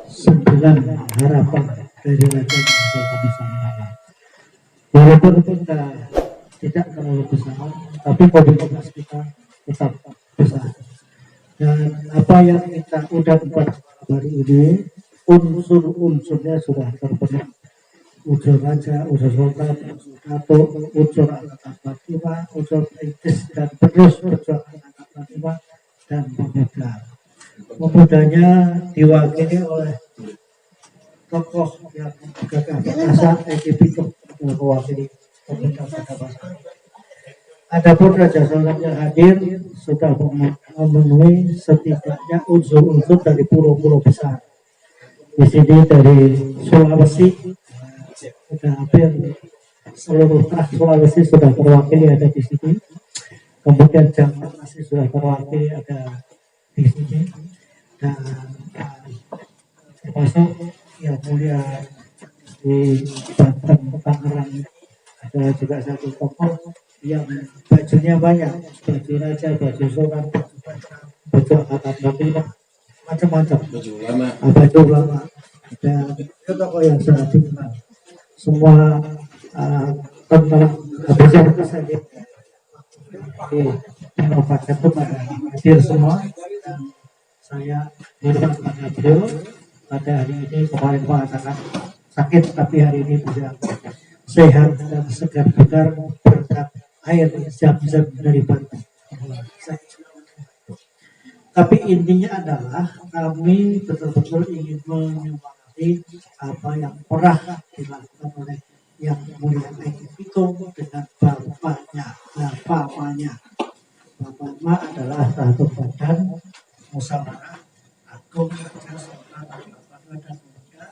sembilan harapan dari Raja Sultan Nusantara. Walaupun kita tidak terlalu besar, tapi komunitas kita tetap besar. Dan apa yang kita udah buat hari ini, unsur-unsurnya sudah terpenuhi. Unsur Raja, unsur Sultan, unsur Dato, unsur Angkatan 45, unsur Perintis, dan terus perjuangan Angkatan 45 dan pemuda. Pemudanya diwakili oleh tokoh yang gagah perkasa, Ekibito mewakili pemuda pada masa. Adapun Raja Sultan yang hadir sudah memenuhi setidaknya unsur-unsur dari pulau-pulau besar. Di sini dari Sulawesi, sudah hampir seluruh trakt Sulawesi sudah terwakili ada di sini. Kemudian Jawa masih sudah terwakili ada di sini. Dan termasuk yang mulia di Banten, Tangerang ada juga satu tokoh yang bajunya banyak, baju raja, baju sultan, baju angkatan 45, macam-macam, baju ulama. Dan itu tokoh yang sangat dikenal. Semua tentang habisan itu saja di Inovator itu pada hadir semua. Dan saya berterima kepada beliau pada hari ini. Kemarin mengatakan sakit, tapi hari ini bisa sehat dan segar bugar berkat air zam-zam dari Banten. Tapi intinya adalah kami betul-betul ingin menyemangati apa yang pernah dilakukan oleh yang mulia Ekibito dengan bapaknya. Nah, bapaknya adalah satu badan musyawarah agung Raja Sultan Angkatan dan Pemuda,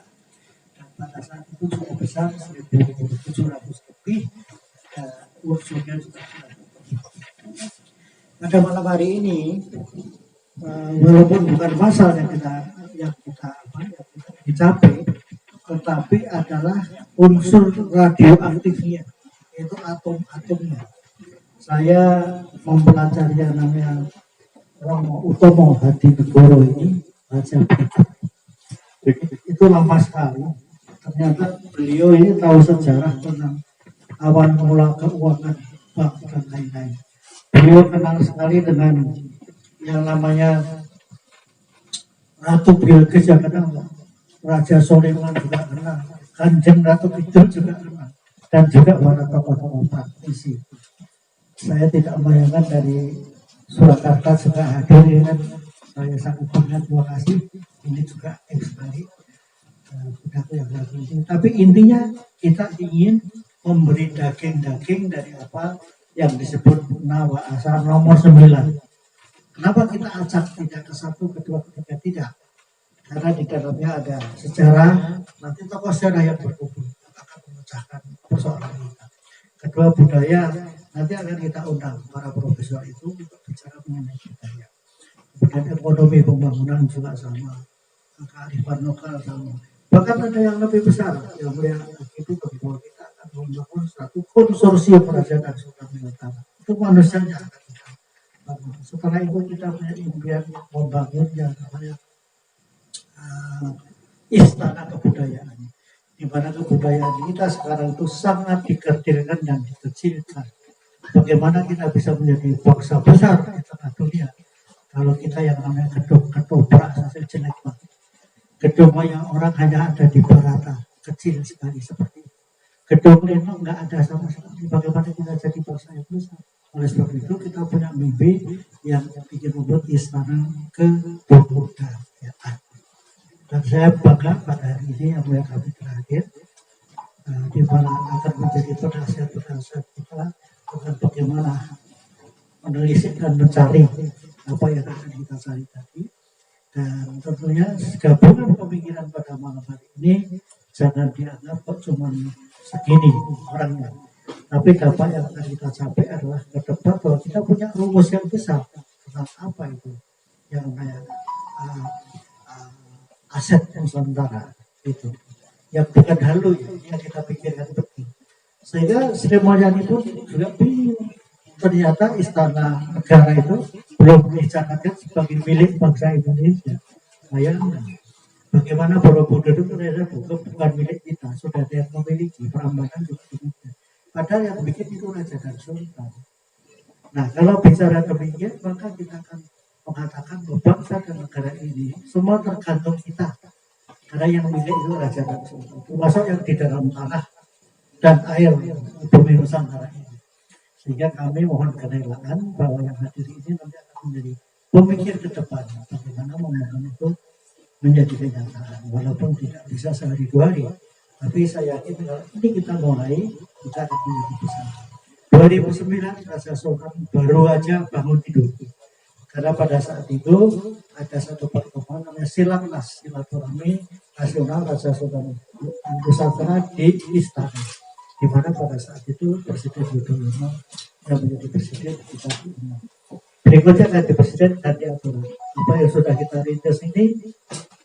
dan pada saat itu cukup besar, 1.700 lebih. Unsurnya juga pada malam hari ini, walaupun bukan pasal yang kita dicapai, tetapi adalah unsur radioaktifnya, yaitu atom-atomnya. Saya mempelajari yang namanya Romo Utomo Hadinegoro ini, baca itu lama sekali. Ternyata beliau ini tahu sejarah tentang awal mula keuangan bank dan lain-lain. Beliau kenal sekali dengan yang namanya Ratu Bilqis, yang kenal, Raja Sulaiman juga kenal, Kanjeng Ratu Kidul juga kenal, dan juga para tokoh-tokoh praktisi. Saya tidak membayangkan dari Surakarta juga hadir, kan? Saya sangat bangga, terima kasih. Ini juga sekali pidato yang lagi ini. Tapi intinya kita ingin memberi daging-daging dari apa yang disebut Nawa Asar nomor 9. Kenapa kita acak tidak ke 1, kedua, ketiga, tidak? Karena di dalamnya ada sejarah, nanti tokoh sejarah yang berkumpul akan memecahkan persoalan kita. Kedua, budaya, nanti akan kita undang para profesor itu untuk bicara mengenai budaya. Kemudian ekonomi pembangunan juga sama, kearifan lokal sama. Bahkan ada yang lebih besar, yang mulia itu bahwa kita akan membangun satu konsorsium kerajaan Sultan Nusantara. Itu manusianya akan kita bangun. Setelah itu kita punya impian membangun yang namanya istana kebudayaan. Di mana kebudayaan kita sekarang itu sangat dikecilkan dan dikecilkan. Bagaimana kita bisa menjadi bangsa besar di tengah dunia kalau kita yang namanya gedung-ketoprak saja jelek banget. Gedung yang orang hanya ada di Barata, kecil sekali seperti itu. Gedung Leno nggak ada sama sekali. Bagaimana kita jadi bangsa yang besar? Oleh sebab itu kita punya mimpi yang ingin membuat istana kebudayaan. Dan saya bangga pada hari ini yang mulai kami terakhir, di mana akan menjadi penasihat-penasihat kita tentang bagaimana menelisik dan mencari apa yang akan kita cari tadi. Dan tentunya gabungan pemikiran pada malam hari ini jangan dianggap kok cuma segini orangnya, tapi dampak yang akan kita capai adalah ke depan bahwa kita punya rumus yang besar tentang apa itu yang namanya aset Nusantara itu, yang bukan halu yang kita pikirkan penting. Sehingga Sri Mulyani pun juga bingung, ternyata istana negara itu belum dicatatkan sebagai milik bangsa Indonesia. Bayangkan, Bagaimana Borobudur itu ternyata bukan milik kita, sudah ada yang memiliki, Prambanan juga demikian. Padahal yang bikin itu raja dan sultan. Nah, kalau bicara demikian, maka kita akan mengatakan bahwa bangsa dan negara ini semua tergantung kita. Karena yang milik itu raja dan sultan, termasuk yang di dalam tanah dan air bumi Nusantara ini. Sehingga kami mohon kerelaan bahwa yang hadir ini nanti akan menjadi pemikir ke depan bagaimana membangun itu menjadi kenyataan, walaupun tidak bisa sehari dua hari. Tapi saya yakin kalau ini kita mulai, kita akan menjadi besar. 2009 Raja Sultan baru aja bangun tidur. Karena pada saat itu ada satu pertemuan namanya Silatnas, silaturahmi nasional Raja Sultan Nusantara di Istana. Di mana pada saat itu Presiden Yudhoyono yang menjadi presiden kita diundang. Berikutnya ganti presiden, ganti aturan. Apa yang sudah kita rintis ini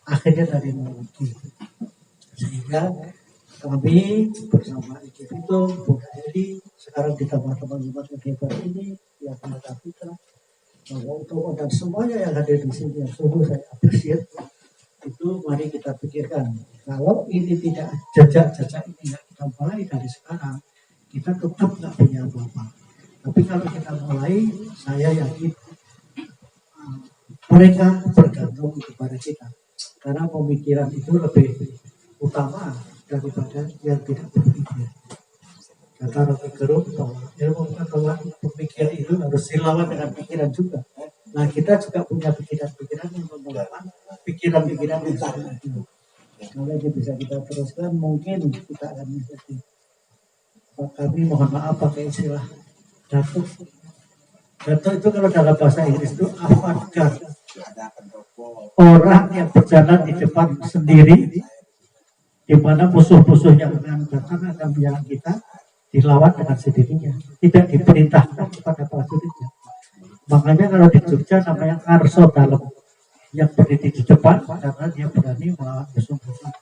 akhirnya dari nol lagi. Sehingga kami bersama Iki Pitung, Bu Heri, sekarang ditambah teman-teman yang hebat ini, yang Penata Putra, Bapak dan semuanya yang hadir di sini, yang sungguh saya apresiasi. Itu mari kita pikirkan, kalau ini tidak jejak-jejak ini nggak kita mulai dari sekarang, kita tetap nggak punya apa-apa. Tapi kalau kita mulai, saya yakin mereka bergantung kepada kita, karena pemikiran itu lebih utama daripada yang tidak berpikir. Kata Rocky Gerung bahwa ilmu pengetahuan pemikiran itu harus dilawan dengan pikiran juga. Nah, kita juga punya pikiran-pikiran yang melawan pikiran-pikiran yang sama itu. Kalau ini bisa kita teruskan, mungkin kita akan menjadi. Kami mohon maaf pakai istilah datuk. Datuk itu kalau dalam bahasa Inggris itu avant-garde. Orang yang berjalan di depan sendiri, di mana musuh-musuh yang akan datang akan menyerang kita, dilawan dengan sendirinya, tidak diperintahkan kepada prajuritnya. Makanya kalau di Jogja namanya Karso Dalem, yang berdiri di depan karena dia berani melawan musuh-musuh.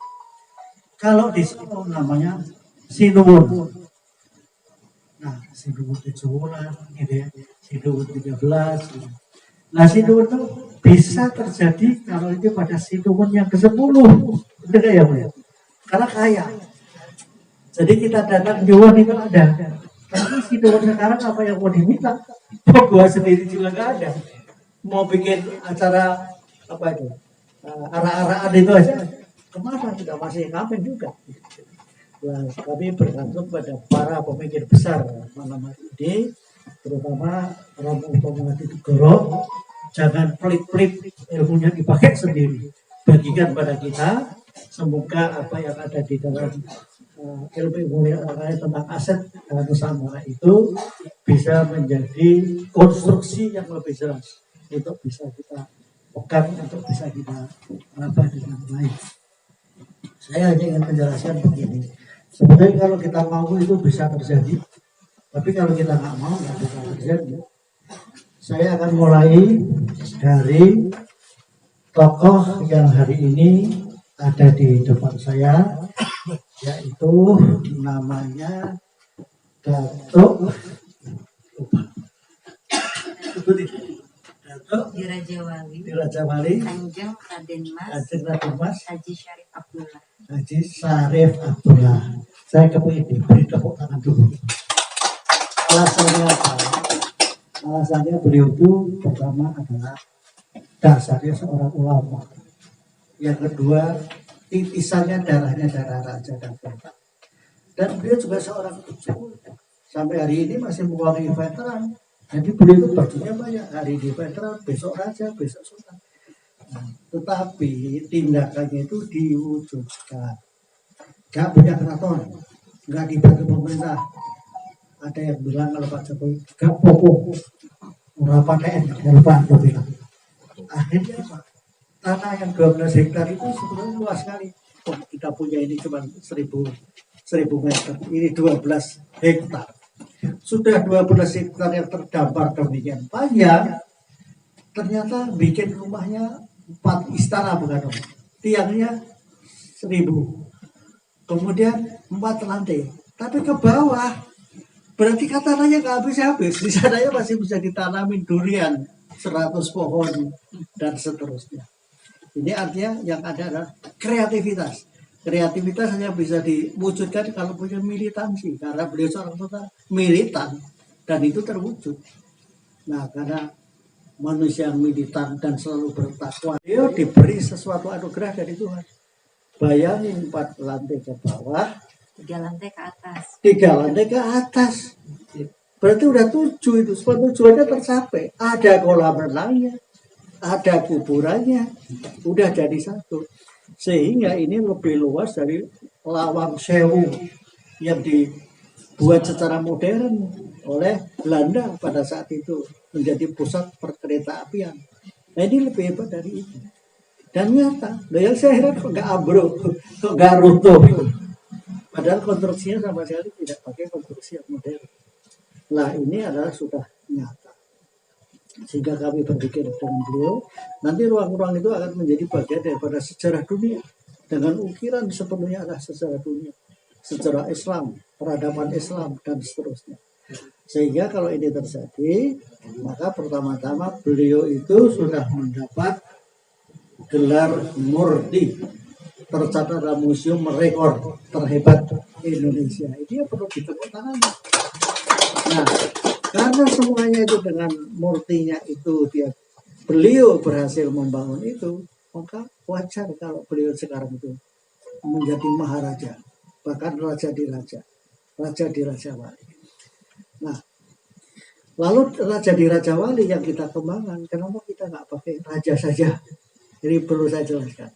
Kalau di Solo namanya Sinuwun. Nah, Sinuwun 7 bulan, gitu ya. Sinuwun 13. Gitu. Nah, Sinuwun itu bisa terjadi kalau itu pada Sinuwun yang ke-10. Betul ya, Bu? Karena kaya. Jadi kita datang nyuwun itu ada. Tapi Sinuwun sekarang apa yang mau diminta? Gua sendiri juga nggak ada. Mau bikin acara apa itu? Ara-araan itu aja. Kemana kita masih ngapain juga? Nah, kami bergantung pada para pemikir besar malam hari ini, terutama Romo Tomati Tugoro. Jangan pelit-pelit ilmunya dipakai sendiri. Bagikan pada kita. Semoga apa yang ada di dalam ilmu tentang aset Nusantara itu bisa menjadi konstruksi yang lebih jelas untuk bisa kita pegang, untuk bisa kita apa dengan baik. Saya hanya ingin menjelaskan begini. Sebenarnya kalau kita mau itu bisa terjadi, tapi kalau kita nggak mau nggak bisa terjadi. Saya akan mulai dari tokoh yang hari ini ada di depan saya, yaitu namanya Datuk Dirajawali Kanjeng Raden Mas Haji Syarif Abdullah. Haji Syarif Abdullah. Saya kepingin diberi tepuk tangan dulu. Alasannya apa? Alasannya beliau itu pertama adalah dasarnya seorang ulama. Yang kedua, titisannya darahnya darah raja dan bangsa. Dan beliau juga seorang pejuang. Sampai hari ini masih mewakili veteran. Jadi beliau itu bajunya banyak. Hari ini veteran, besok raja, besok sultan. Nah, tetapi tindakannya itu diwujudkan. Gak punya keraton, gak dibantu pemerintah. Ada yang bilang kalau Pak Jokowi gak pokok, berapa TN yang Pak bilang. Akhirnya Pak, tanah yang 12 hektar itu sebenarnya luas sekali. Oh, kita punya ini cuma 1000 meter. Ini 12 hektar. Sudah 12 hektar yang terdampar demikian panjang. Ternyata bikin rumahnya 4 istana bukan? Tiangnya 1000. Kemudian 4 lantai. Tapi ke bawah berarti tanahnya nggak habis-habis. Di sananya masih bisa ditanamin durian 100 pohon dan seterusnya. Ini artinya yang ada adalah kreativitas. Kreativitas hanya bisa diwujudkan kalau punya militansi, karena beliau seorang militan dan itu terwujud. Nah, karena manusia yang militan dan selalu bertakwa, dia diberi sesuatu anugerah dari Tuhan. Bayangin 4 lantai ke bawah, 3 lantai ke atas. 3 lantai ke atas. Berarti udah 7 itu, semua tujuannya tercapai. Ada kolam renangnya, ada kuburannya, udah jadi satu. Sehingga ini lebih luas dari Lawang Sewu yang dibuat secara modern oleh Belanda pada saat itu menjadi pusat perkereta apian. Nah, ini lebih hebat dari itu. Dan nyata, yang saya heran kok nggak ambruk, kok nggak runtuh. Padahal konstruksinya sama sekali tidak pakai konstruksi yang modern. Nah, ini adalah sudah nyata. Sehingga kami berpikir dengan beliau, nanti ruang-ruang itu akan menjadi bagian daripada sejarah dunia. Dengan ukiran sepenuhnya adalah sejarah dunia. Sejarah Islam, peradaban Islam, dan seterusnya. Sehingga kalau ini terjadi, maka pertama-tama beliau itu sudah mendapat gelar Murti. Tercatat dalam museum rekor terhebat Indonesia. Ini perlu ditepuk tangan. Nah, karena semuanya itu dengan murtinya itu beliau berhasil membangun itu, maka wajar kalau beliau sekarang itu menjadi maharaja, bahkan raja di Raja Wali. Nah, lalu raja di Raja Wali yang kita kembangkan, kenapa kita nggak pakai raja saja? Jadi perlu saya jelaskan.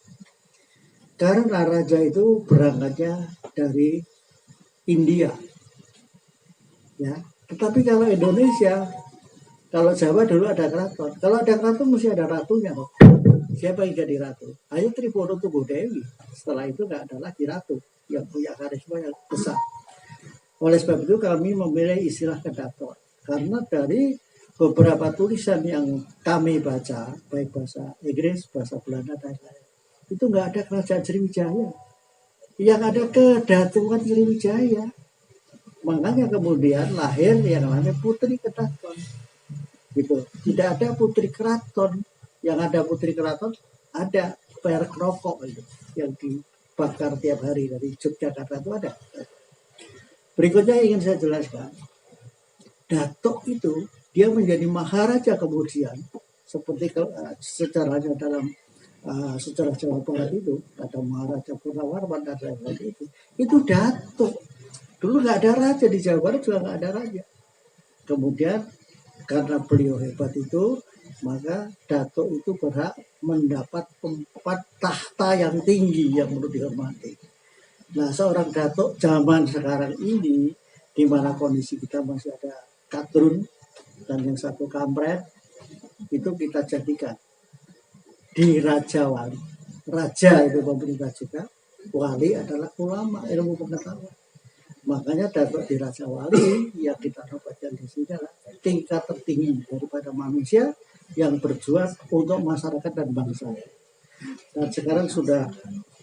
Karena raja itu berangkatnya dari India, ya. Tetapi kalau Indonesia, kalau Jawa dulu ada keraton. Kalau ada keraton mesti ada ratunya. Siapa yang jadi ratu? Hanya Tribodo Tunggudewi. Setelah itu nggak ada lagi ratu yang punya karisma yang besar. Oleh sebab itu kami memilih istilah kedaton. Karena dari beberapa tulisan yang kami baca, baik bahasa Inggris, bahasa Belanda, dan lain-lain, itu nggak ada kerajaan Sriwijaya. Yang ada kedatuan Sriwijaya. Makanya kemudian lahir yang namanya Putri Kedaton. Gitu. Tidak ada Putri Keraton. Yang ada Putri Keraton ada perek rokok itu yang dibakar tiap hari dari Yogyakarta itu ada. Berikutnya ingin saya jelaskan. Datuk itu dia menjadi maharaja kemudian seperti sejarahnya dalam sejarah Jawa Barat itu ada Maharaja Purnawarman dan lain-lain itu datuk. Dulu nggak ada raja di Jawa Barat, juga nggak ada raja. Kemudian karena beliau hebat itu, maka datuk itu berhak mendapat tempat tahta yang tinggi yang perlu dihormati. Nah, seorang datuk zaman sekarang ini, di mana kondisi kita masih ada kadrun dan yang satu kampret, itu kita jadikan di Raja Wali. Raja itu pemerintah juga, wali adalah ulama, ilmu pengetahuan. Makanya datuk di Raja Wali yang kita dapatkan di sini adalah tingkat tertinggi daripada manusia yang berjuang untuk masyarakat dan bangsa. Dan sekarang sudah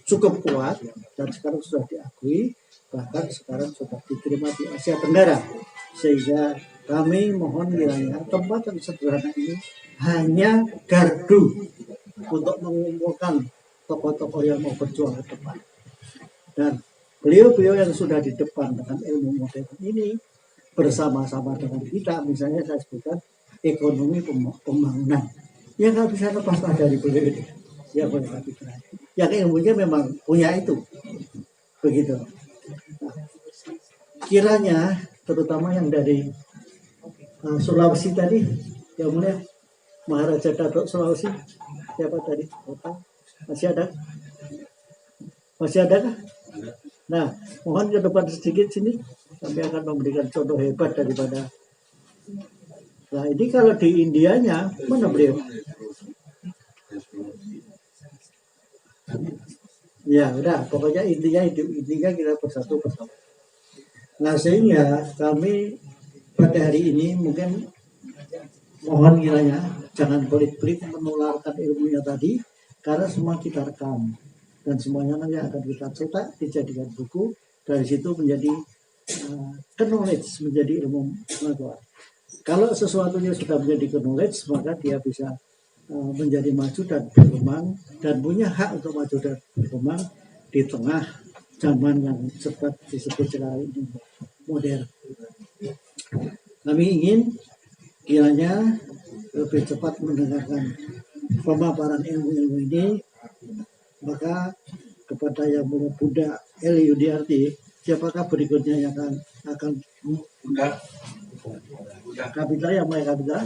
cukup kuat dan sekarang sudah diakui, bahkan sekarang sudah diterima di Asia Tenggara. Sehingga kami mohon kiranya tempat yang sederhana ini hanya gardu untuk mengumpulkan tokoh-tokoh yang mau berjuang ke depan. Dan beliau-beliau yang sudah di depan dengan ilmu modern ini bersama-sama dengan kita, misalnya saya sebutkan ekonomi pembangunan, ya nggak bisa lepas dari beliau ini. Ya boleh tapi yang ilmunya memang punya itu, begitu. Nah, kiranya terutama yang dari Sulawesi tadi, yang mulia Maharaja Datuk Sulawesi, siapa tadi? Masih ada? Masih ada kah? Nah, mohon ke depan sedikit sini. Kami akan memberikan contoh hebat daripada. Nah, ini kalau di Indianya, mana beliau? Ya, udah. Pokoknya intinya kita bersatu bersama. Nah, sehingga kami pada hari ini mungkin mohon kiranya jangan pelit-pelit menularkan ilmunya tadi, karena semua kita rekam. Dan semuanya nanti akan kita cetak, dijadikan buku, dari situ menjadi knowledge, menjadi ilmu pengetahuan. Kalau sesuatunya sudah menjadi knowledge, maka dia bisa menjadi maju dan berkembang dan punya hak untuk maju dan berkembang di tengah zaman yang cepat disebut sekarang ini modern. Kami ingin kiranya lebih cepat mendengarkan pemaparan ilmu-ilmu ini, maka kepada yang mulia Bunda Eli Yudiarti, siapakah berikutnya yang akan Kapitra yang mulai Kapitra?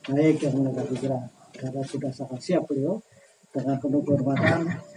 Baik, yang mulai Kapitra, karena sudah sangat siap beliau dengan penuh kehormatan.